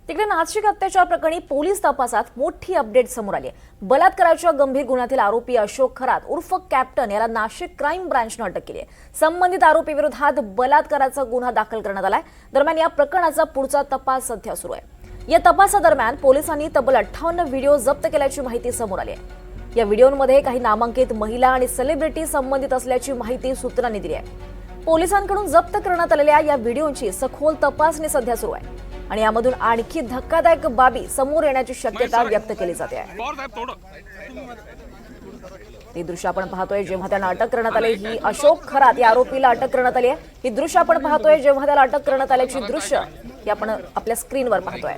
तिकडे नाशिक अत्याचार प्रकरणी पोलीस तपासात मोठी अपडेट समोर आली आहे। बलात्काराच्या गंभीर गुन्ह्यातील आरोपी अशोक खरात उर्फ कॅप्टन याला नाशिक क्राईम ब्रांचने अटक केली आहे। संबंधित आरोपी विरोधात बलात्काराचा गुन्हा दाखल करण्यात आलाय। दरम्यान या प्रकरणाचा पुढचा तपास सध्या सुरू आहे। या तपासादरम्यान पोलिसांनी तब्बल 58 व्हिडिओ जप्त केल्याची माहिती समोर आली आहे। या व्हिडिओमध्ये काही नामांकित महिला आणि सेलिब्रिटी संबंधित असल्याची माहिती सूत्रांनी दिली आहे। पोलिसांकडून जप्त करण्यात आलेल्या या व्हिडिओची सखोल तपासणी सध्या सुरू आहे आणि यामधून आणखी धक्कादायक बाबी समोर येण्याची शक्यता व्यक्त केली जाते आहे। ही दृश्य आपण पाहतोय जेव्हा त्यांना अटक करण्यात आली। ही अशोक खरात या आरोपीला अटक करण्यात आली आहे। ही दृश्य आपण पाहतोय जेव्हा त्याला अटक करण्यात आल्याची दृश्य ही आपण आपल्या स्क्रीनवर पाहतोय।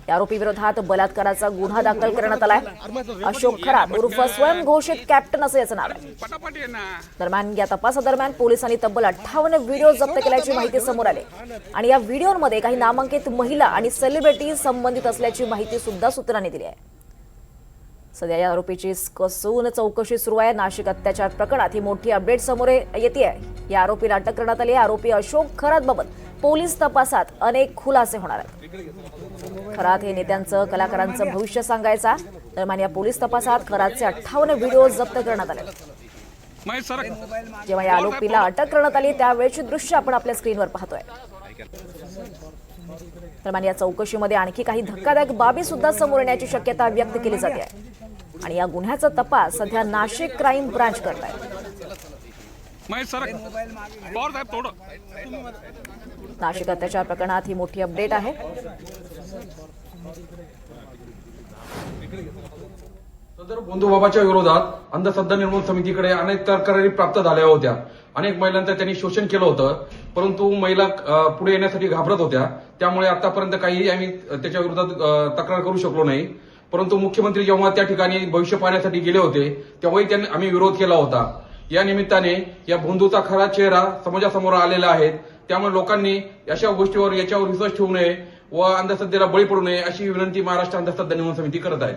या आरोपी विरोधात बलात्काराचा गुन्हा दाखल करण्यात आलाय। अशोक खरात उर्फ स्वयंघोषित कॅप्टन असं याचं नाव आहे। दरम्यान या तपासादरम्यान पोलिसांनी तब्बल 58 व्हिडिओ जप्त केल्याची माहिती समोर आली आणि या व्हिडिओमध्ये काही नामांकित महिला आणि सेलिब्रिटी संबंधित असल्याची माहिती सुद्धा सूत्रांनी दिली आहे। सध्या या आरोपीची कसून चौकशी सुरू आहे। नाशिक अत्याचार प्रकरणात ही मोठी अपडेट समोर येते आहे। या आरोपीला अटक करण्यात आली आहे। आरोपी अशोक खरात बाबत पोलीस तपासात अनेक खुलासे होणार आहेत। खरात हे नेत्यांचं कलाकारांचं भविष्य सांगायचा। दरम्यान या पोलीस तपासात खरातचे 58 व्हिडिओ जप्त करण्यात आले। जेव्हा या आरोपीला अटक करण्यात आली त्यावेळेची दृश्य आपण आपल्या स्क्रीनवर पाहतोय। दरम्यान या चौकशीमध्ये आणखी काही धक्कादायक बाबी सुद्धा समोर येण्याची शक्यता व्यक्त केली जाते आहे आणि या गुन्ह्याचा तपास सध्या नाशिक क्राईम ब्रांच करत आहे। नाशिक अत्याचार प्रकरणात ही मोठी अपडेट आहे। सदर बंधुबाबाच्या विरोधात अंधश्रद्धा निर्मूलन समितीकडे अनेक तक्रारी प्राप्त झाल्या होत्या। अनेक महिलांचं त्यांनी शोषण केलं होतं, परंतु महिला पुढे येण्यासाठी घाबरत होत्या। त्यामुळे आतापर्यंत काही आम्ही त्याच्या विरोधात तक्रार करू शकलो नाही। परंतु मुख्यमंत्री जेव्हा त्या ठिकाणी भविष्य पाहण्यासाठी गेले होते तेव्हाही त्यांनी आम्ही विरोध केला होता। या निमित्ताने या बंधूचा खरा चेहरा समाजासमोर आलेला आहे। त्यामुळे लोकांनी अशा गोष्टीवर याच्यावर विश्वास ठेवू नये व अंधश्रद्धेला बळी पडू नये अशी विनंती महाराष्ट्र अंधश्रद्धा निर्मूलन समिती करत आहे।